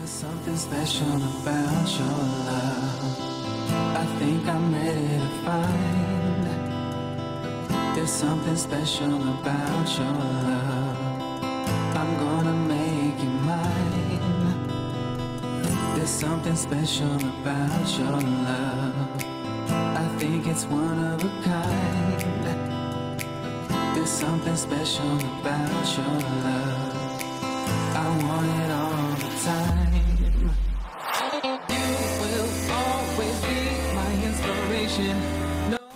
There's something special about your love. I think I'm ready to find. There's something special about your love. I'm gonna make you mine. There's something special about your love. I think it's one of a kind. There's something special about your love. I want it all the time. You will always be my inspiration.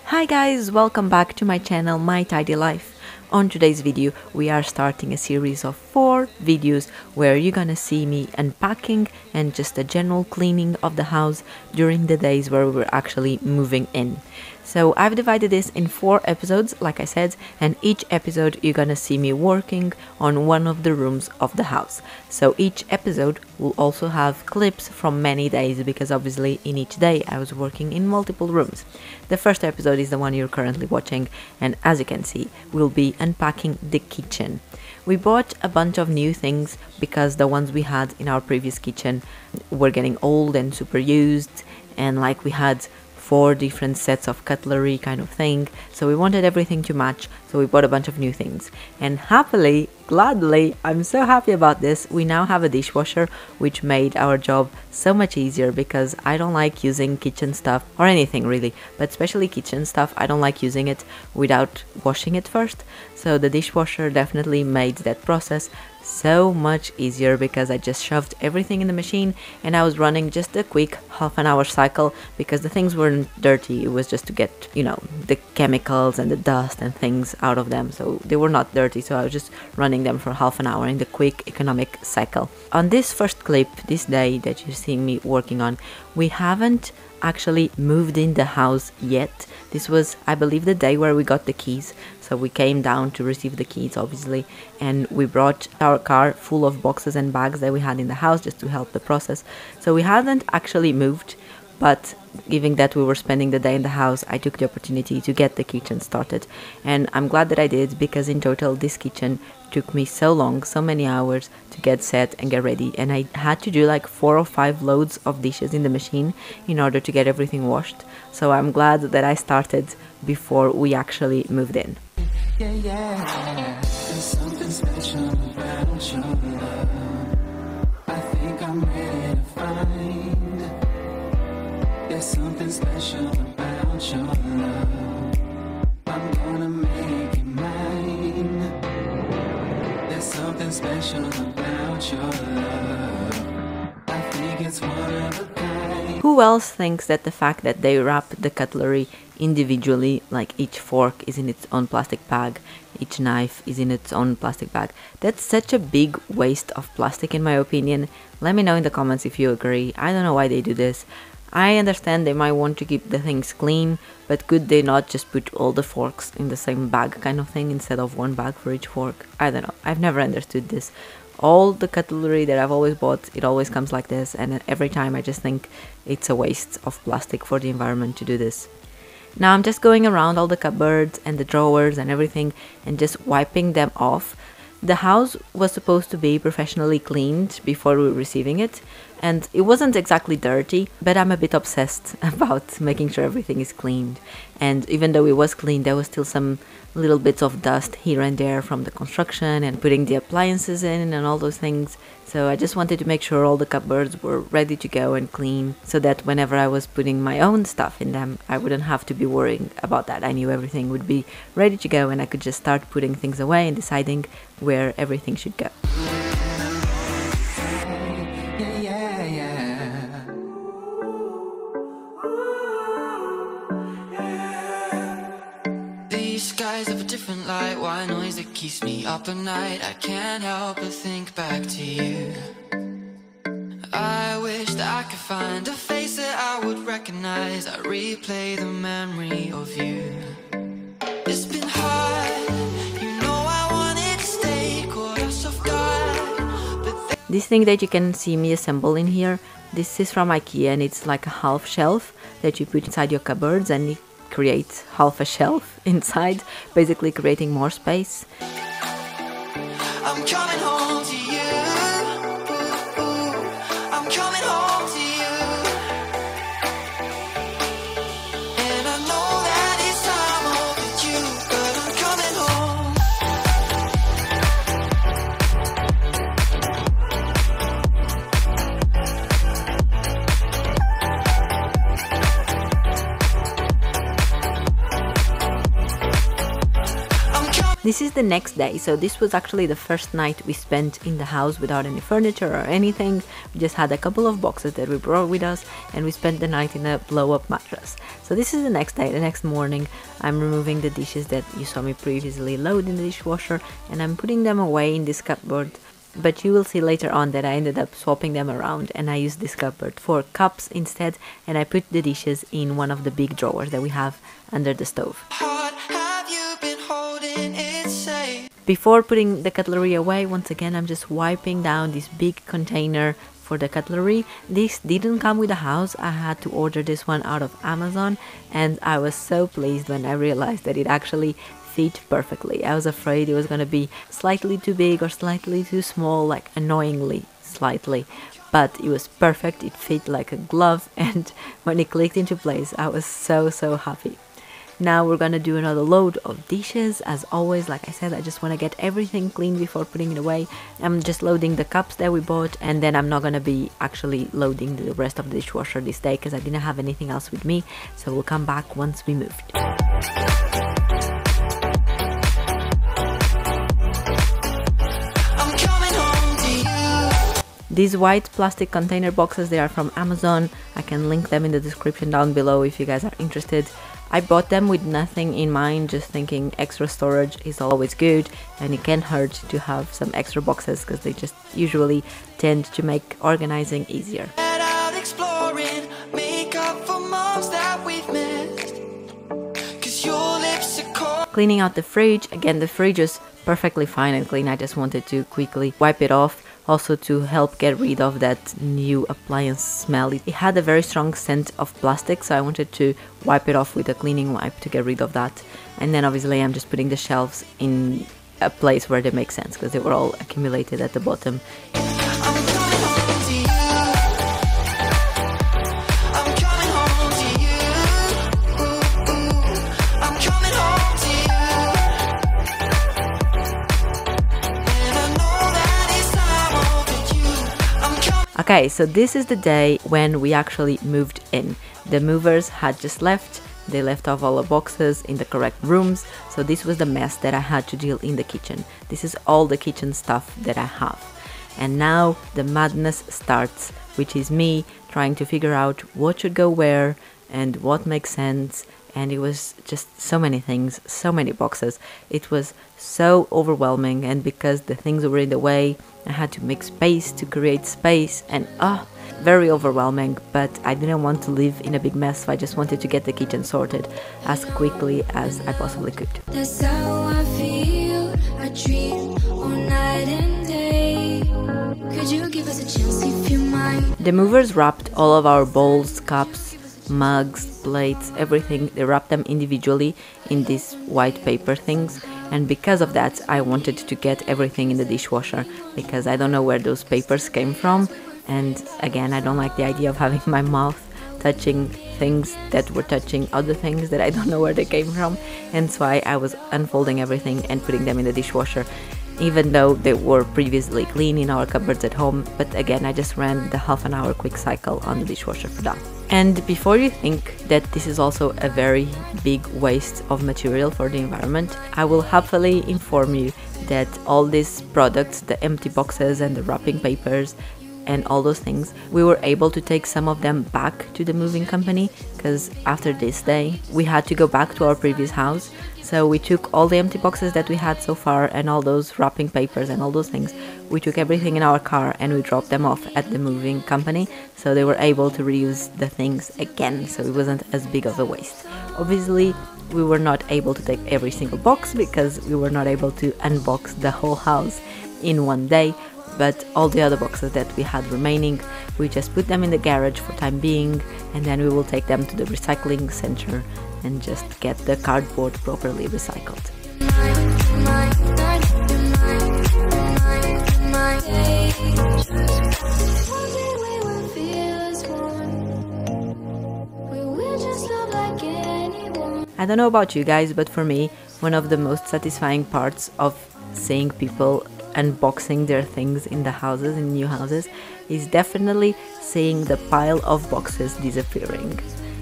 Hi guys, welcome back to my channel, My Tidy Life. On today's video, we are starting a series of 4 videos where you're gonna see me unpacking and just a general cleaning of the house during the days where we're actually moving in. So I've divided this in 4 episodes, like I said, and each episode you're gonna see me working on one of the rooms of the house. So each episode will also have clips from many days because obviously in each day I was working in multiple rooms. The first episode is the one you're currently watching, and as you can see, we'll be unpacking the kitchen. We bought a bunch of new things because the ones we had in our previous kitchen were getting old and super used, and like we had 4 different sets of cutlery kind of thing, so we wanted everything to match, so we bought a bunch of new things. And happily, gladly, I'm so happy about this, we now have a dishwasher, which made our job so much easier because I don't like using kitchen stuff, or anything really, but especially kitchen stuff, I don't like using it without washing it first. So the dishwasher definitely made that process so much easier because I just shoved everything in the machine and I was running just a quick half-an-hour cycle because the things weren't dirty. It was just to get, you know, the chemicals and the dust and things out of them, so they were not dirty, so I was just running them for half an hour in the quick economic cycle. On this first clip, this day that you're seeing me working on, we haven't actually moved in the house yet. This was, I believe, the day where we got the keys. So we came down to receive the keys, obviously, and we brought our car full of boxes and bags that we had in the house just to help the process. So we hadn't actually moved, but given that we were spending the day in the house, I took the opportunity to get the kitchen started. And I'm glad that I did, because in total this kitchen took me so long, so many hours to get set and get ready, and I had to do like 4 or 5 loads of dishes in the machine in order to get everything washed. So I'm glad that I started before we actually moved in. Yeah, yeah, there's something special about your love. I think I'm ready to find. There's something special about your love. I'm gonna make it mine. There's something special about your love. I think it's one of a kind. Who else thinks that the fact that they wrap the cutlery individually, like each fork is in its own plastic bag, each knife is in its own plastic bag, that's such a big waste of plastic in my opinion? Let me know in the comments if you agree. I don't know why they do this. I understand they might want to keep the things clean, but could they not just put all the forks in the same bag kind of thing instead of one bag for each fork? I don't know, I've never understood this. All the cutlery that I've always bought, it always comes like this, and every time I just think it's a waste of plastic for the environment to do this. Now I'm just going around all the cupboards and the drawers and everything and just wiping them off. The house was supposed to be professionally cleaned before we were receiving it, and it wasn't exactly dirty, but I'm a bit obsessed about making sure everything is cleaned. And even though it was clean, there was still some little bits of dust here and there from the construction and putting the appliances in and all those things. So I just wanted to make sure all the cupboards were ready to go and clean, so that whenever I was putting my own stuff in them, I wouldn't have to be worrying about that. I knew everything would be ready to go and I could just start putting things away and deciding where everything should go. Skies of a different light, why noise that keeps me up at night? I can't help but think back to you. I wish that I could find a face that I would recognize. I replay the memory of you. It's been hard, you know I wanted to stay caught us off guard, but this thing that you can see me assemble in here, this is from IKEA, and it's like a half shelf that you put inside your cupboards, and it create half a shelf inside, basically creating more space. I'm coming home to you. I'm This is the next day, so this was actually the first night we spent in the house without any furniture or anything. We just had a couple of boxes that we brought with us, and we spent the night in a blow-up mattress. So this is the next day. The next morning I'm removing the dishes that you saw me previously load in the dishwasher, and I'm putting them away in this cupboard. But you will see later on that I ended up swapping them around, and I used this cupboard for cups instead, and I put the dishes in one of the big drawers that we have under the stove. Before putting the cutlery away, once again I'm just wiping down this big container for the cutlery. This didn't come with the house. I had to order this one out of Amazon, and I was so pleased when I realized that it actually fit perfectly. I was afraid it was going to be slightly too big or slightly too small, like annoyingly slightly, but it was perfect. It fit like a glove, and when it clicked into place I was so happy. Now we're gonna do another load of dishes. As always, like I said, I just want to get everything clean before putting it away. I'm just loading the cups that we bought, and then I'm not gonna be actually loading the rest of the dishwasher this day because I didn't have anything else with me, so we'll come back once we moved. These white plastic container boxes, they are from Amazon. I can link them in the description down below if you guys are interested. I bought them with nothing in mind, just thinking extra storage is always good, and it can't hurt to have some extra boxes because they just usually tend to make organizing easier. Cleaning out the fridge. Again, the fridge was perfectly fine and clean. I just wanted to quickly wipe it off, also to help get rid of that new appliance smell. It had a very strong scent of plastic, so I wanted to wipe it off with a cleaning wipe to get rid of that. And then obviously I'm just putting the shelves in a place where they make sense because they were all accumulated at the bottom. Okay, so this is the day when we actually moved in. The movers had just left. They left off all the boxes in the correct rooms, so this was the mess that I had to deal in the kitchen. This is all the kitchen stuff that I have. And now the madness starts, which is me trying to figure out what should go where and what makes sense. And it was just so many things, so many boxes. It was so overwhelming, and because the things were in the way, I had to make space to create space, and very overwhelming. But I didn't want to live in a big mess, so I just wanted to get the kitchen sorted as quickly as I possibly could. That's how I feel. I dream all night and day. Could you give us a chance if you mind? The movers wrapped all of our bowls, cups, mugs, plates, everything. They wrapped them individually in these white paper things, and because of that I wanted to get everything in the dishwasher because I don't know where those papers came from, and again I don't like the idea of having my mouth touching things that were touching other things that I don't know where they came from, and so I was unfolding everything and putting them in the dishwasher, even though they were previously clean in our cupboards at home. But again, I just ran the half an hour quick cycle on the dishwasher for that. And before you think that this is also a very big waste of material for the environment, I will happily inform you that all these products, the empty boxes and the wrapping papers and all those things, we were able to take some of them back to the moving company, because after this day we had to go back to our previous house. So we took all the empty boxes that we had so far and all those wrapping papers and all those things. We took everything in our car and we dropped them off at the moving company, so they were able to reuse the things again, so it wasn't as big of a waste. Obviously we were not able to take every single box because we were not able to unbox the whole house in one day, but all the other boxes that we had remaining, we just put them in the garage for time being, and then we will take them to the recycling center and just get the cardboard properly recycled. I don't know about you guys, but for me, one of the most satisfying parts of seeing people unboxing their things in the houses, in new houses, is definitely seeing the pile of boxes disappearing.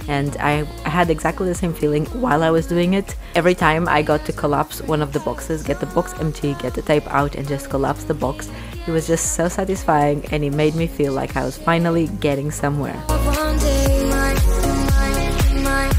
and I had exactly the same feeling while I was doing it. Every time I got to collapse one of the boxes, get the box empty, get the tape out and just collapse the box, it was just so satisfying, and it made me feel like I was finally getting somewhere. One day, mine, mine, mine.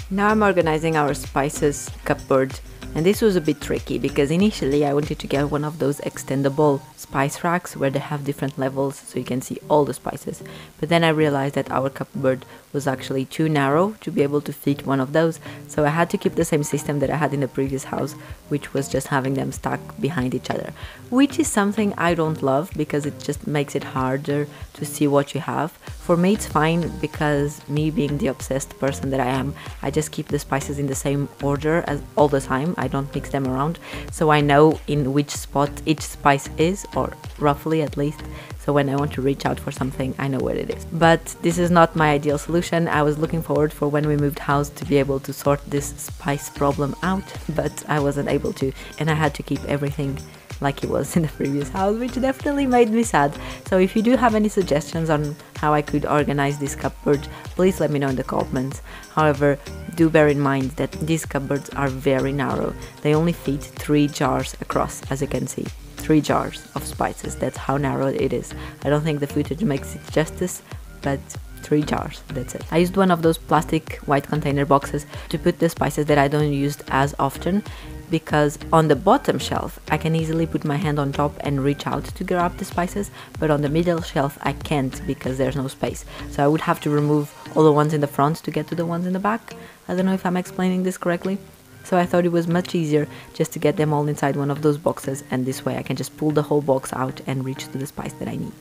Now I'm organizing our spices cupboard, and this was a bit tricky because initially I wanted to get one of those extendable spice racks where they have different levels so you can see all the spices, but then I realized that our cupboard was actually too narrow to be able to fit one of those, so I had to keep the same system that I had in the previous house, which was just having them stuck behind each other, which is something I don't love because it just makes it harder to see what you have. For me it's fine because me being the obsessed person that I am, I just keep the spices in the same order as all the time. I don't mix them around, so I know in which spot each spice is, or roughly at least, so when I want to reach out for something I know where it is. But this is not my ideal solution. I was looking forward for when we moved house to be able to sort this spice problem out, but I wasn't able to, and I had to keep everything like it was in the previous house, which definitely made me sad. So if you do have any suggestions on how I could organize this cupboard, please let me know in the comments. However, do bear in mind that these cupboards are very narrow. They only fit 3 jars across, as you can see. 3 jars of spices, that's how narrow it is. I don't think the footage makes it justice, but 3 jars, that's it. I used one of those plastic white container boxes to put the spices that I don't use as often, because on the bottom shelf I can easily put my hand on top and reach out to grab the spices, but on the middle shelf I can't because there's no space. So I would have to remove all the ones in the front to get to the ones in the back. I don't know if I'm explaining this correctly. So I thought it was much easier just to get them all inside one of those boxes, and this way I can just pull the whole box out and reach to the spice that I need.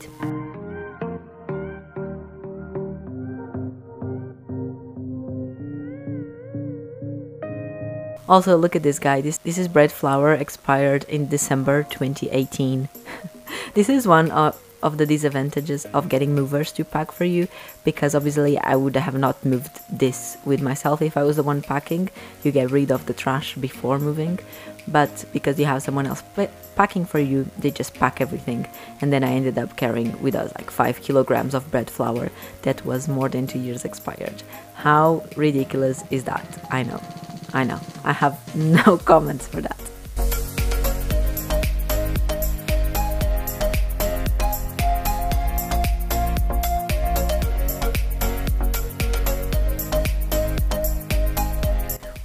Also, look at this guy. This is bread flour, expired in December 2018. This is one of the disadvantages of getting movers to pack for you, because obviously I would have not moved this with myself if I was the one packing. You get rid of the trash before moving, but because you have someone else packing for you, they just pack everything, and then I ended up carrying with us like 5 kilograms of bread flour that was more than 2 years expired. How ridiculous is that? I know. I have no comments for that.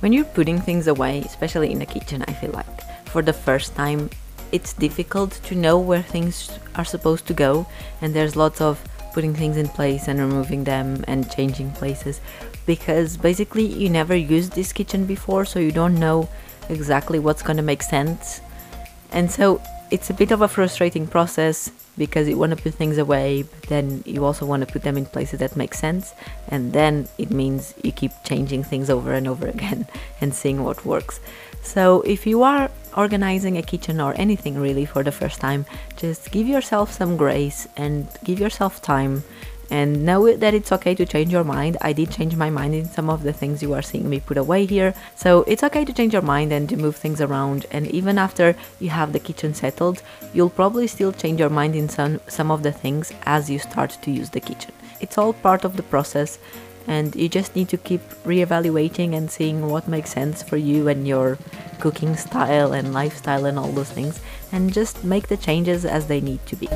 When you're putting things away, especially in the kitchen, I feel like for the first time it's difficult to know where things are supposed to go, and there's lots of putting things in place and removing them and changing places, because basically you never used this kitchen before, so you don't know exactly what's gonna make sense. And so it's a bit of a frustrating process because you want to put things away, but then you also want to put them in places that make sense, and then it means you keep changing things over and over again and seeing what works. So if you are organizing a kitchen or anything really for the first time, just give yourself some grace and give yourself time, and know that it's okay to change your mind. I did change my mind in some of the things you are seeing me put away here, so it's okay to change your mind and to move things around, and even after you have the kitchen settled, you'll probably still change your mind in some of the things as you start to use the kitchen. It's all part of the process, and you just need to keep reevaluating and seeing what makes sense for you and your cooking style and lifestyle and all those things, and just make the changes as they need to be.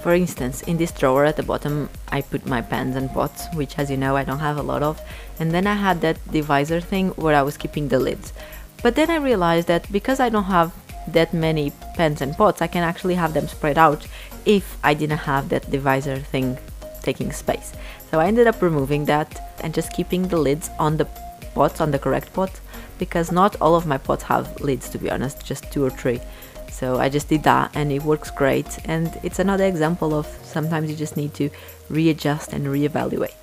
For instance, in this drawer at the bottom I put my pans and pots, which, as you know, I don't have a lot of, and then I had that divisor thing where I was keeping the lids. But then I realized that because I don't have that many pans and pots, I can actually have them spread out if I didn't have that divisor thing taking space. So I ended up removing that and just keeping the lids on the pots, on the correct pots, because not all of my pots have lids, to be honest, just 2 or 3. So I just did that and it works great, and it's another example of sometimes you just need to readjust and reevaluate.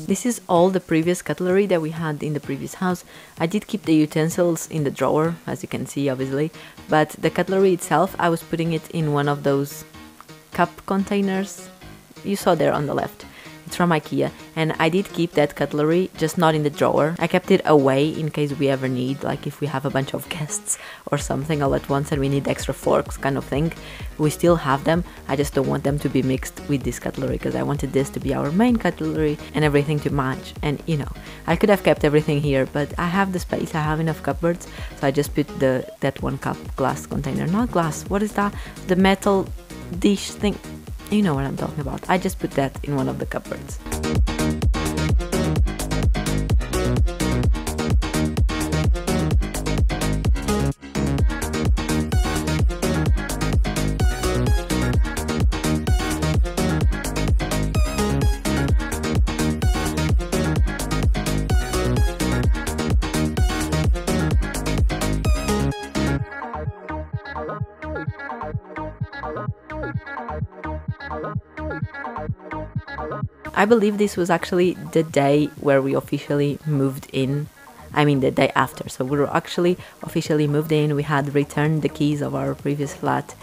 This is all the previous cutlery that we had in the previous house. I did keep the utensils in the drawer, as you can see, obviously, but the cutlery itself, I was putting it in one of those cup containers you saw there on the left. It's from IKEA, and I did keep that cutlery, just not in the drawer. I kept it away in case we ever need, like if we have a bunch of guests or something all at once and we need extra forks kind of thing. We still have them, I just don't want them to be mixed with this cutlery, because I wanted this to be our main cutlery and everything to match. And you know, I could have kept everything here, but I have the space, I have enough cupboards, so I just put that 1 cup glass container, not glass, what is that? The metal dish thing. You know what I'm talking about. I just put that in one of the cupboards. I believe this was actually the day where we officially moved in. I mean the day after, so we were actually officially moved in. We had returned the keys of our previous flat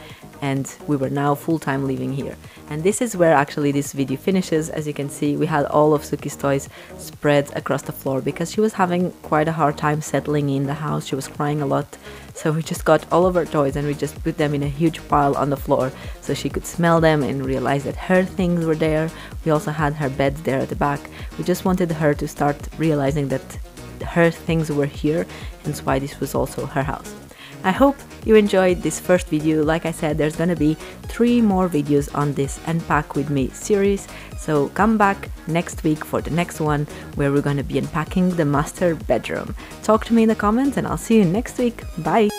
and we were now full-time living here. And this is where actually this video finishes. As you can see, we had all of Suki's toys spread across the floor because she was having quite a hard time settling in the house. She was crying a lot, so we just got all of her toys and we just put them in a huge pile on the floor so she could smell them and realize that her things were there. We also had her beds there at the back. We just wanted her to start realizing that her things were here, hence why this was also her house. I hope you enjoyed this first video. Like I said, there's gonna be 3 more videos on this Unpack With Me series, so come back next week for the next one where we're gonna be unpacking the master bedroom. Talk to me in the comments and I'll see you next week. Bye!